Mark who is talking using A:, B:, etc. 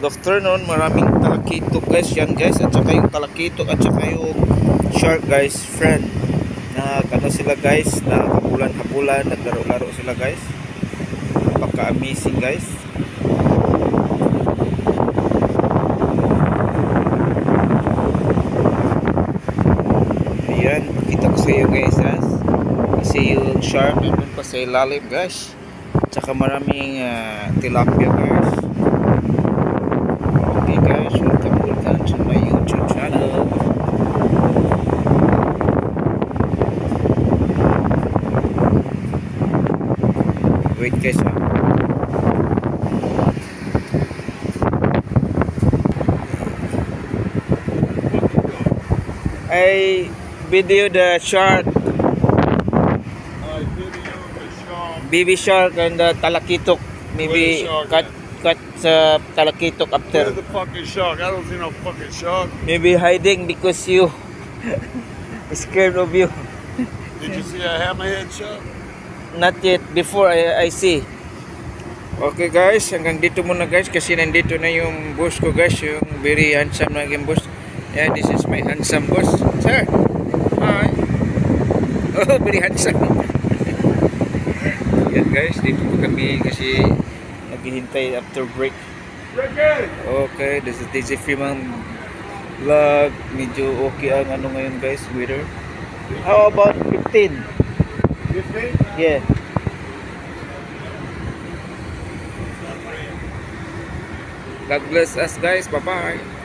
A: afternoon. Maraming talakitok guys. Yan guys. At saka yung talakitok at saka yung shark guys. Friend. Ano sila guys. Na hapulan-hapulan. Naglaro-laro sila guys. Napaka-amazing guys. Ayan. Pakita ko sa iyo guys. Kasi yung shark nandun pa sa ilalim guys. At saka maraming tilapia guys. Okay guys, welcome to my YouTube channel. Wait guys I video the shark, baby shark and the talakitok. Maybe cut talakitok after.
B: Where's the fucking shark? I don't see no fucking shark.
A: Maybe hiding because you scared of you.
B: Did you see a hammerhead shark?
A: Not yet. Before I see. Okay guys, hanggang dito muna guys kasi nandito na yung boss ko guys, yung very handsome na yung boss. Yeah, this is my handsome boss. Sir. Hi. Oh, very handsome. Yan guys, dito po kami kasi naghihintay after break. Okay, this is DJ Freeman vlog. Medyo okay ang ano ngayon guys, weather. How about 15?
B: 15?
A: Yeah. God bless us guys. Bye-bye.